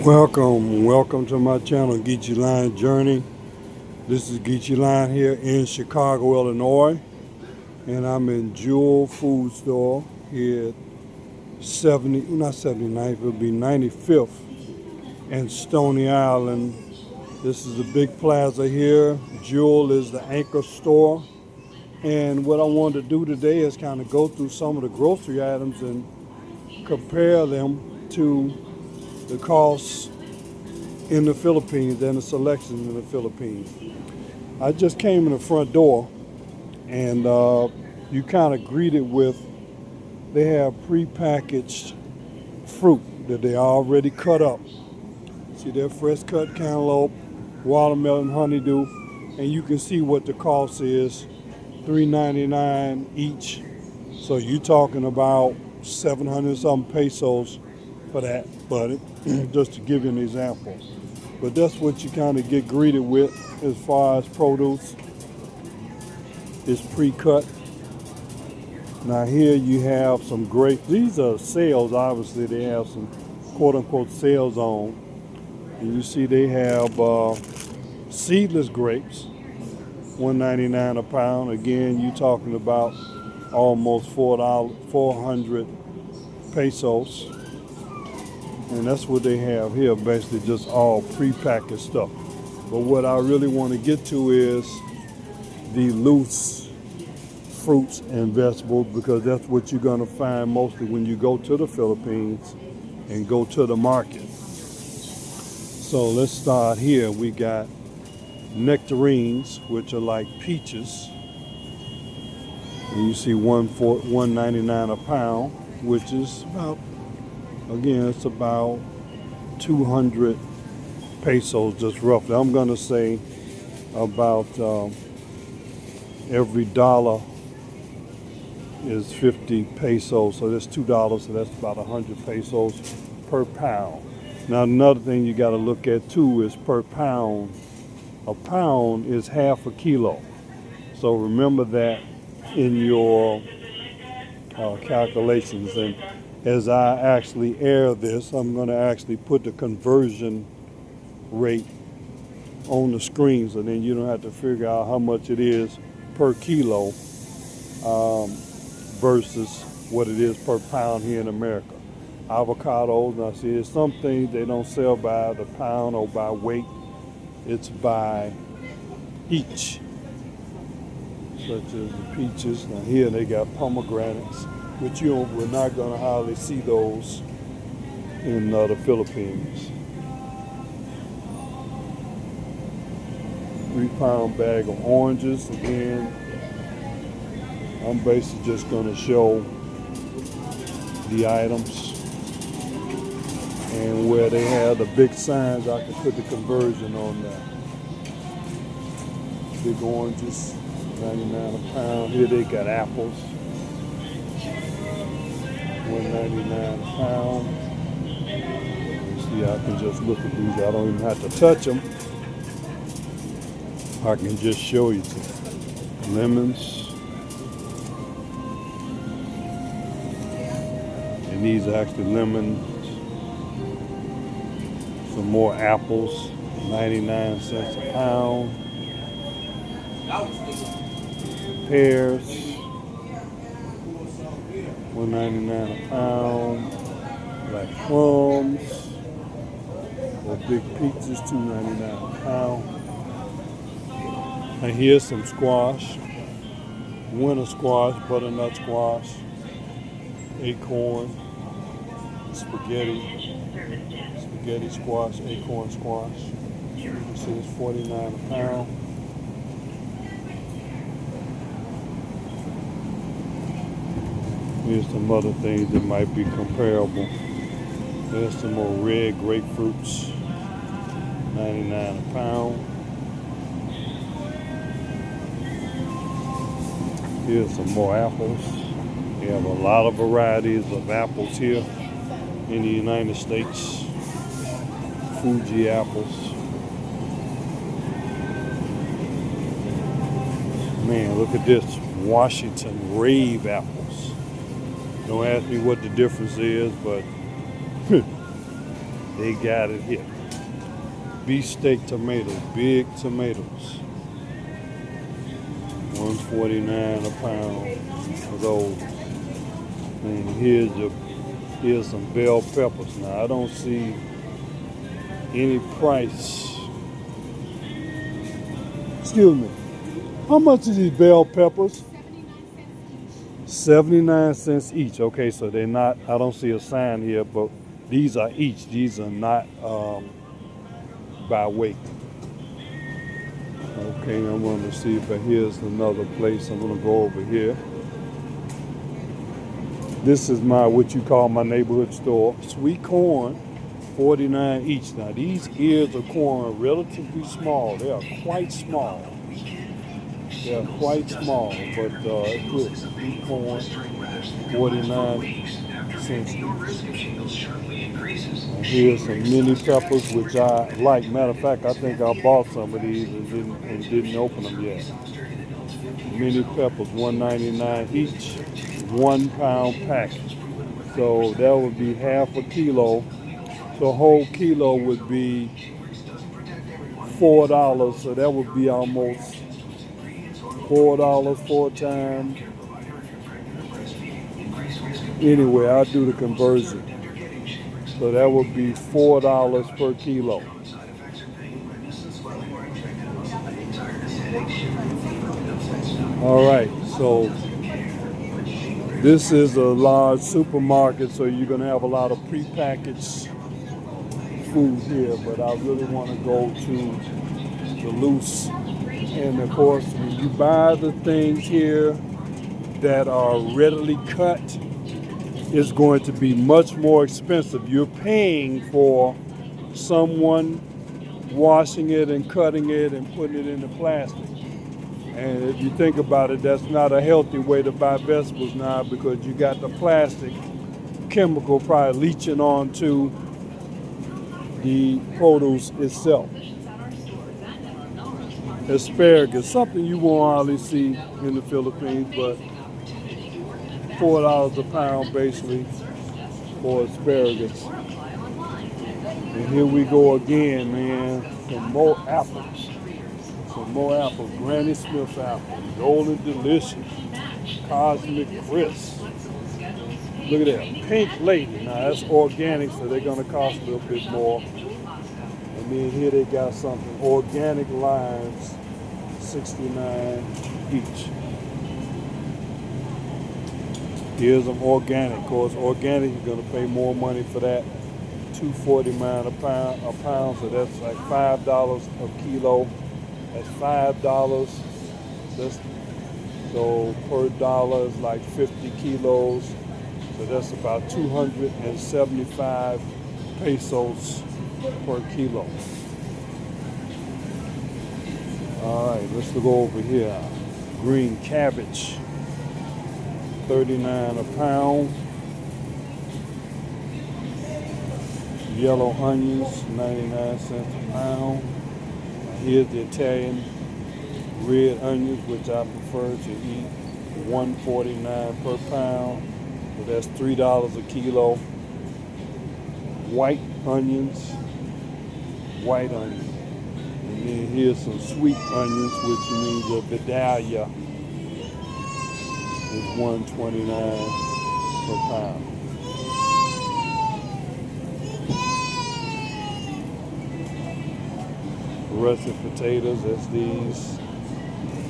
Welcome to my channel, Geechee Line Journey. This is Geechee Line here in Chicago, Illinois, and I'm in Jewel Food Store here at 79th, it'll be 95th and Stony Island. This is a big plaza here. Jewel is the anchor store, and what I wanted to do today is kind of go through some of the grocery items and compare them to the costs in the Philippines and the selections in the Philippines. I just came in the front door and you kind of greeted with, they have prepackaged fruit that they already cut up. See, they're fresh cut cantaloupe, watermelon, honeydew, and you can see what the cost is, $3.99 each. So you're talking about 700 something pesos for that, buddy, just to give you an example. But that's what you kind of get greeted with as far as produce. It's pre-cut. Now here you have some grapes. These are sales, obviously they have some quote-unquote sales on. And you see they have seedless grapes, $1.99 a pound. Again, you're talking about almost $400 pesos. And that's what they have here, basically just all prepackaged stuff. But what I really want to get to is the loose fruits and vegetables, because that's what you're going to find mostly when you go to the Philippines and go to the market. So let's start here. We got nectarines, which are like peaches. And you see $1.99 a pound, which is about, again, it's about 200 pesos, just roughly. I'm going to say about every dollar is 50 pesos, so that's $2, so that's about 100 pesos per pound. Now, another thing you got to look at too is per pound. A pound is half a kilo. So remember that in your calculations. And as I actually air this, I'm going to actually put the conversion rate on the screen, so then you don't have to figure out how much it is per kilo versus what it is per pound here in America. Avocados, now see, there's some things they don't sell by the pound or by weight. It's by each, such as the peaches. Now here they got pomegranates, which we're not going to hardly see those in the Philippines. 3-pound bag of oranges. Again, I'm basically just going to show the items, and where they have the big signs, I can put the conversion on that. Big oranges, 99 a pound. Here they got apples, $1.99 a pound. You see, I can just look at these. I don't even have to touch them. I can just show you some lemons. And these are actually lemons. Some more apples, 99 cents a pound. Pears, $1.99 a pound. Black plums, or big peaches, $2.99 a pound. And here's some squash, winter squash, butternut squash, acorn, spaghetti squash, acorn squash. You can see it's $49 a pound. Here's some other things that might be comparable. There's some more red grapefruits, $99 a pound. Here's some more apples. We have a lot of varieties of apples here in the United States. Fuji apples. Man, look at this. Washington Rave apples. Don't ask me what the difference is, but They got it here. Beefsteak tomatoes, big tomatoes. $1.49 a pound for those. And here's some bell peppers. Now I don't see any price. Excuse me. How much are these bell peppers? 79 cents each. Okay, so they're not, I don't see a sign here, but these are each. These are not by weight. Okay, I'm going to see if here's another place. I'm going to go over here. This is what you call my neighborhood store. Sweet corn, 49 each. Now these ears of corn are relatively small. They are quite small. They are quite small, but good. Sweet corn, 49 cents each. And here's some mini peppers, which I like. Matter of fact, I think I bought some of these and didn't open them yet. Mini peppers, $1.99 each, 1 pound package. So that would be half a kilo. So a whole kilo would be $4. So that would be almost $4 4 times. Anyway, I'll do the conversion. So that would be $4 per kilo. All right, so this is a large supermarket, so you're gonna have a lot of prepackaged food here, but I really want to go to the loose. And of course, when you buy the things here that are readily cut, it's going to be much more expensive. You're paying for someone washing it and cutting it and putting it in the plastic. And if you think about it, that's not a healthy way to buy vegetables now, because you got the plastic chemical probably leaching onto the produce itself. Asparagus, something you won't hardly see in the Philippines, but $4 a pound basically for asparagus. And here we go again, man. Some more apples. Some more apples. Granny Smith apples. Golden Delicious. Cosmic Crisp. Look at that. Pink Lady. Now that's organic, so they're going to cost a little bit more. And then here they got something. Organic limes. 69 each. Here's some organic. Of course, organic, you're going to pay more money for that. $2.49 a pound, so that's like $5 a kilo. That's $5. So per dollar is like 50 kilos. So that's about 275 pesos per kilo. All right, let's go over here. Green cabbage, 39 a pound. Yellow onions, 99 cents a pound. Here's the Italian red onions, which I prefer to eat, $1.49 per pound. So that's $3 a kilo. White onions. And then here's some sweet onions, which means a vidalia is $1.29 per pound. Russet potatoes, that's these.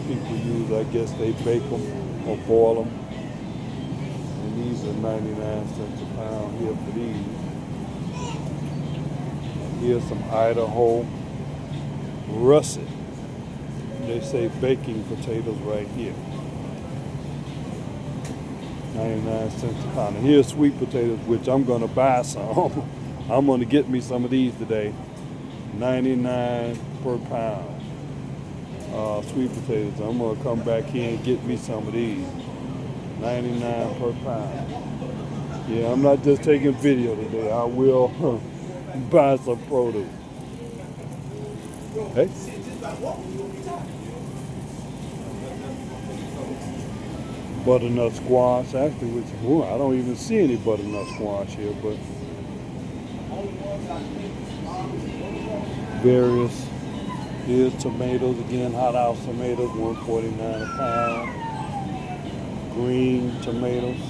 People use, I guess they bake them or boil them. And these are 99 cents a pound here for these. And here's some Idaho russet. They say baking potatoes right here. 99 cents a pound. And here's sweet potatoes, which I'm gonna buy some. I'm gonna get me some of these today. 99 per pound. Sweet potatoes. I'm gonna come back here and get me some of these. 99 per pound. Yeah, I'm not just taking video today. I will buy some produce. Hey. Butternut squash, actually, which I don't even see any butternut squash here, but Various. Here's tomatoes again, hothouse tomatoes, $1.49 a pound. Green tomatoes.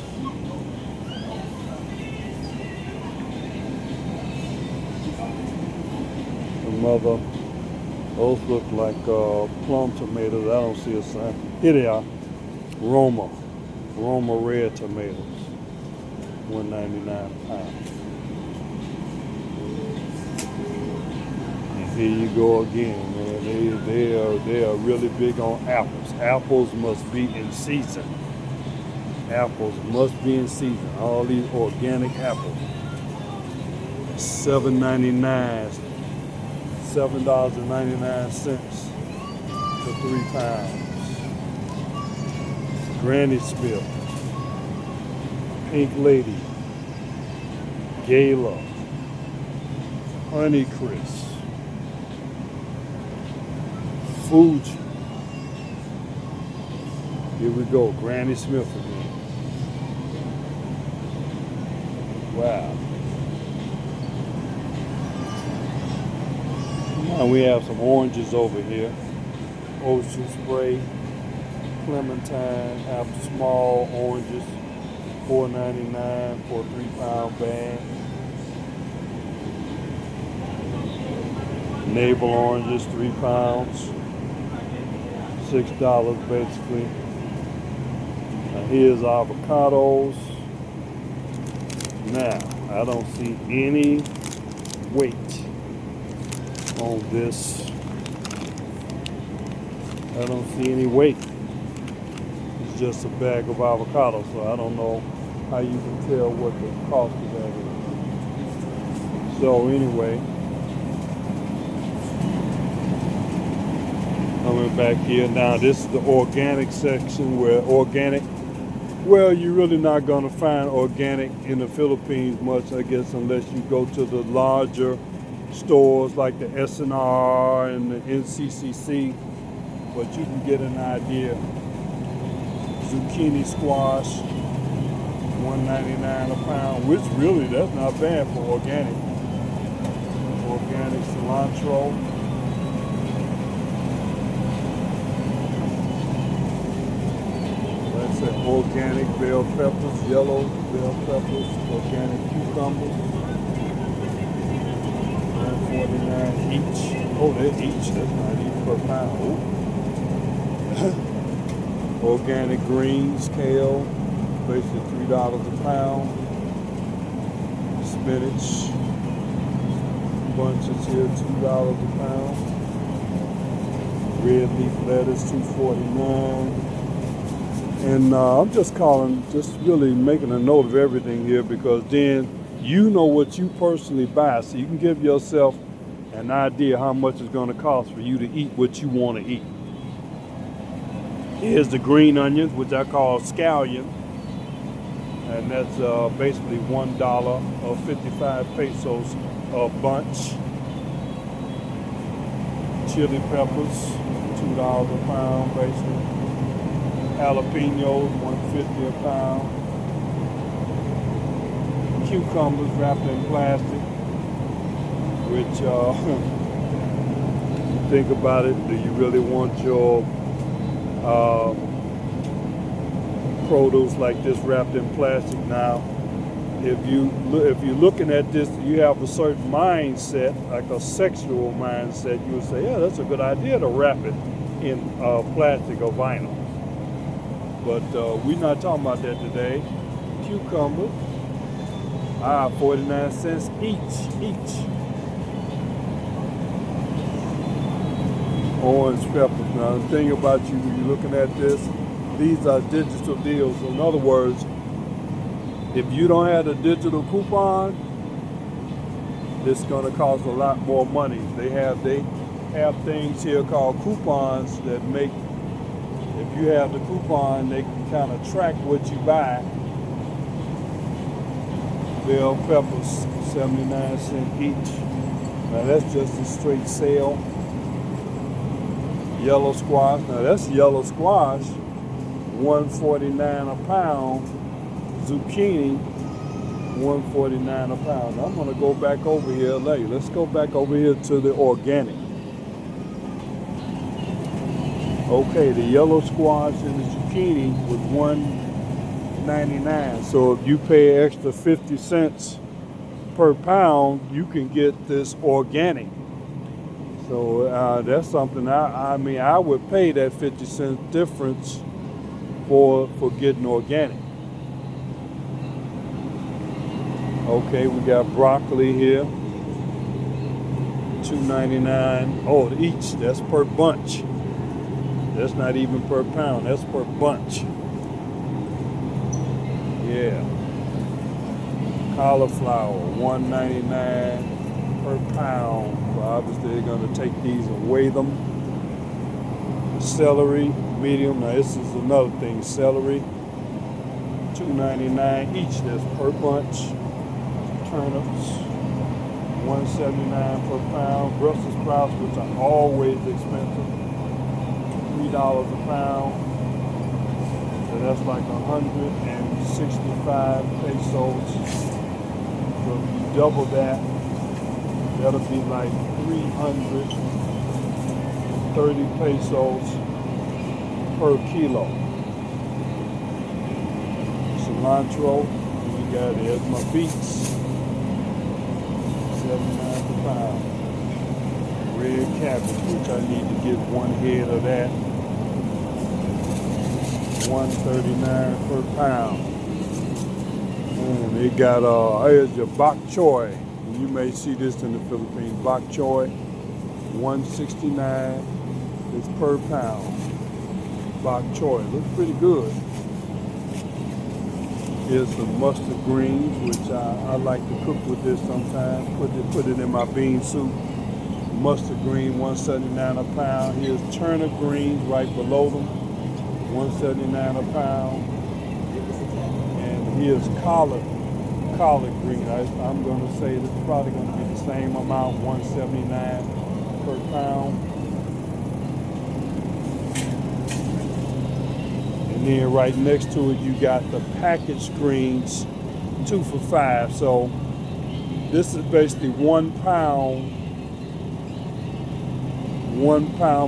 Some other, those look like plum tomatoes. I don't see a sign. Here they are. Roma red tomatoes, $1.99 a pound. And here you go again, man. They are really big on apples. Apples must be in season. Apples must be in season. All these organic apples. $7.99 for 3 pounds. Granny Smith, Pink Lady, Gala, Honeycrisp, Fuji. Here we go, Granny Smith again. Wow. Now we have some oranges over here. Ocean Spray, Clementine, have small oranges, $4.99 for a 3 pound bag. Navel oranges, 3 pounds, $6 basically. Now here's avocados. Now, I don't see any weight on this. I don't see any weight. It's just a bag of avocados, so I don't know how you can tell what the cost of that is. So anyway, coming back here now, this is the organic section where well, you're really not gonna find organic in the Philippines much, I guess, unless you go to the larger stores like the S&R and the NCCC, but you can get an idea. Zucchini squash, $1.99 a pound, which really, that's not bad for organic. Organic cilantro. That's it, organic bell peppers, yellow bell peppers, organic cucumbers. $1.49 each. Oh, they're each, that's not each per pound. Organic greens, kale, basically $3 a pound. Spinach, bunches here, $2 a pound. Red leaf lettuce, $2.49. And I'm just really making a note of everything here, because then you know what you personally buy, so you can give yourself an idea how much it's going to cost for you to eat what you want to eat. Here's the green onions, which I call scallion, and that's basically $1 or 55 pesos a bunch. Chili peppers, $2 a pound, basically. Jalapenos, $1.50 a pound. Cucumbers wrapped in plastic, which think about it, do you really want your produce like this wrapped in plastic? Now, if you're looking at this, you have a certain mindset, like a sexual mindset, you would say, yeah, that's a good idea to wrap it in plastic or vinyl. But we're not talking about that today. Cucumbers, 49 cents each. Orange peppers. Now the thing about you, when you're looking at this, these are digital deals. In other words, if you don't have a digital coupon, it's going to cost a lot more money. They have things here called coupons that make, if you have the coupon, they can kind of track what you buy. Bell peppers, 79 cents each. Now that's just a straight sale. Yellow squash, now that's yellow squash, $1.49 a pound. Zucchini, 149 a pound. I'm gonna go back over here later. Let's go back over here to the organic. Okay, the yellow squash and the zucchini was $1.99. So if you pay extra 50 cents per pound, you can get this organic. So that's something I mean I would pay that 50 cent difference for getting organic. Okay, we got broccoli here, $2.99. Oh, each. That's per bunch. That's not even per pound. That's per bunch. Yeah. Cauliflower, $1.99 per pound. Well, obviously, they're going to take these and weigh them. Celery, medium. Now, this is another thing. Celery, $2.99 each. That's per bunch. Turnips, $1.79 per pound. Brussels sprouts, which are always expensive, $3 a pound. So that's like 165 pesos. So if you double that, that'll be like 330 pesos per kilo. Cilantro, we got there's my beets. 79 per pound. Red cabbage, which I need to get one head of that. $1.39 per pound. And they got here's your bok choy. And you may see this in the Philippines. Bok choy, $1.69 is per pound. Bok choy looks pretty good. Here's some mustard greens, which I like to cook with this sometimes. Put it in my bean soup. Mustard green, $1.79 a pound. Here's turnip greens right below them, $1.79 a pound. And here's collard green. I'm going to say this is probably going to be the same amount, $1.79 per pound. And then right next to it, you got the packaged greens, 2 for $5. So this is basically 1 pound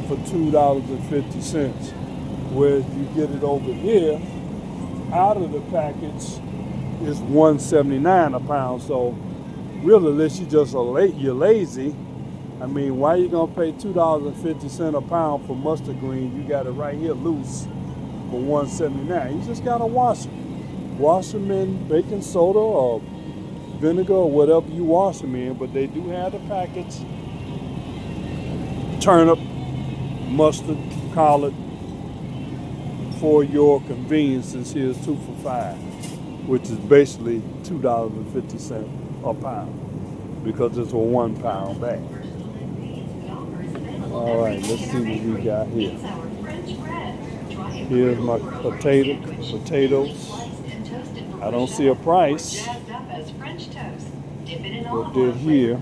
for $2.50. Whereas you get it over here, out of the package, is $1.79 a pound. So really, unless you just you're lazy, I mean, why are you gonna pay $2.50 a pound for mustard green? You got it right here loose for $1.79. You just gotta wash them. Wash them in baking soda or vinegar or whatever you wash them in. But they do have the package. Turnip, mustard, collard, for your conveniences. Here's 2 for $5, which is basically $2.50 a pound because it's a 1 pound bag. All right, let's see what we got here. Here's my potatoes. I don't see a price, but they're here.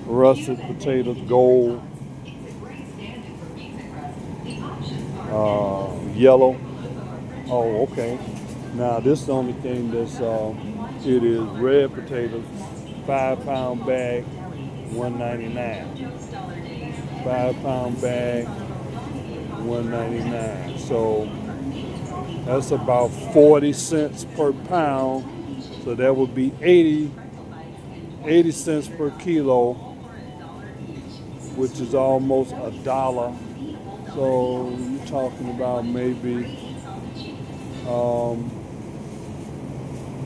Russet potatoes, gold, yellow. Oh, okay. Now this is the only thing that's it is red potatoes, 5 pound bag, $1.99. 5 pound bag, $1.99. So that's about 40 cents per pound. So that would be 80 cents per kilo, which is almost $1. So you're talking about maybe,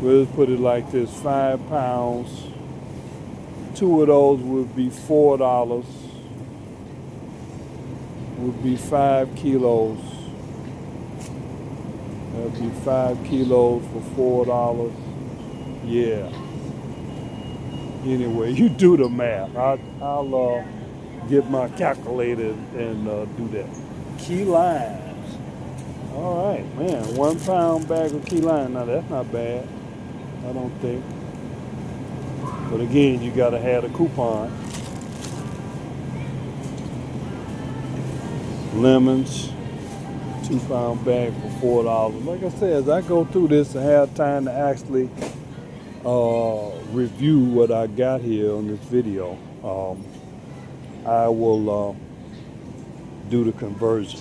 we'll put it like this, 5 pounds. 2 of those would be $4. Would be 5 kilos. That would be 5 kilos for $4. Yeah. Anyway, you do the math. I'll get my calculator and do that. Key limes. All right, man. 1 pound bag of key lime. Now that's not bad, I don't think. But again, you gotta have a coupon. Lemons, 2 pound bag for $4. Like I said, as I go through this and have time to actually review what I got here on this video, I will do the conversion.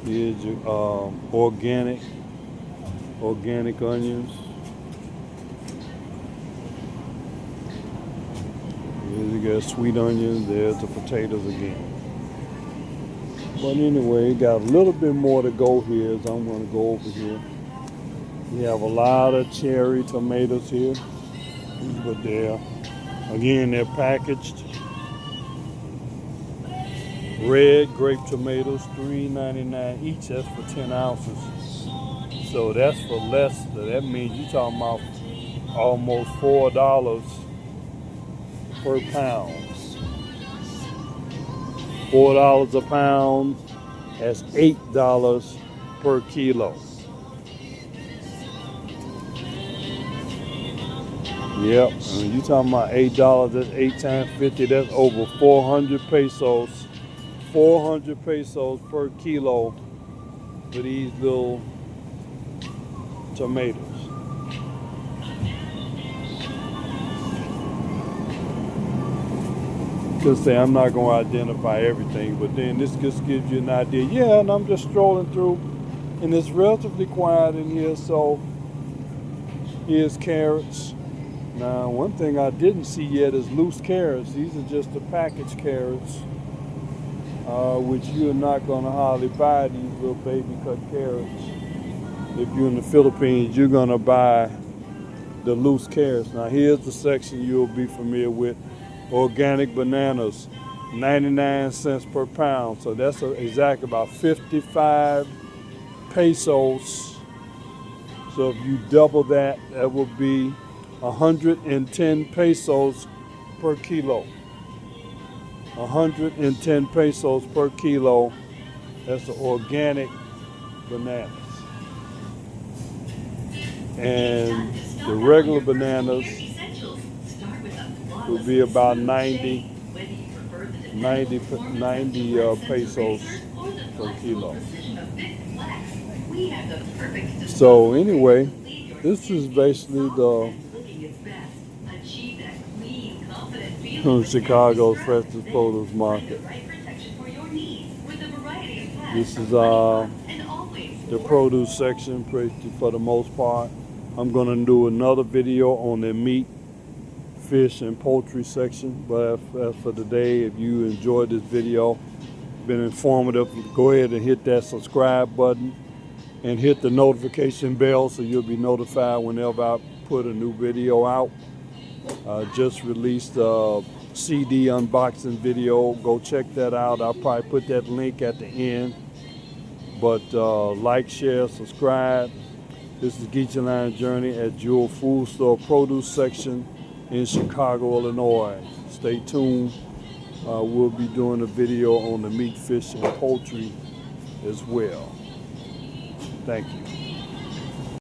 Here's your organic onions. Here's you got sweet onions. There's the potatoes again. But anyway, got a little bit more to go here, so I'm going to go over here. We have a lot of cherry tomatoes here. But they're packaged. Red grape tomatoes, $3.99 each. That's for 10 ounces. So that's for less. That means you're talking about almost $4 per pound. $4 a pound. That's $8 per kilo. Yep, and you talking about $8, that's 8 times 50, that's over 400 pesos. 400 pesos per kilo for these little tomatoes. Could say I'm not going to identify everything, but then this just gives you an idea. Yeah, and I'm just strolling through, and it's relatively quiet in here, so here's carrots. Now, one thing I didn't see yet is loose carrots. These are just the packaged carrots, which you're not going to hardly buy these little baby cut carrots. If you're in the Philippines, you're going to buy the loose carrots. Now, here's the section you'll be familiar with. Organic bananas, 99 cents per pound. So that's exactly about 55 pesos. So if you double that, that would be 110 pesos per kilo. 110 pesos per kilo. That's the organic bananas. And the regular bananas would be about 90 pesos per kilo. So anyway, this is basically the Chicago's freshest produce market. This is the produce section for the most part. I'm going to do another video on the meat, fish, and poultry section. But as for today, if you enjoyed this video, been informative, go ahead and hit that subscribe button and hit the notification bell so you'll be notified whenever I put a new video out. Just released a CD unboxing video. Go check that out. I'll probably put that link at the end. But like, share, subscribe. This is Geechee Lion Journey at Jewel Food Store Produce Section in Chicago, Illinois. Stay tuned. We'll be doing a video on the meat, fish, and poultry as well. Thank you.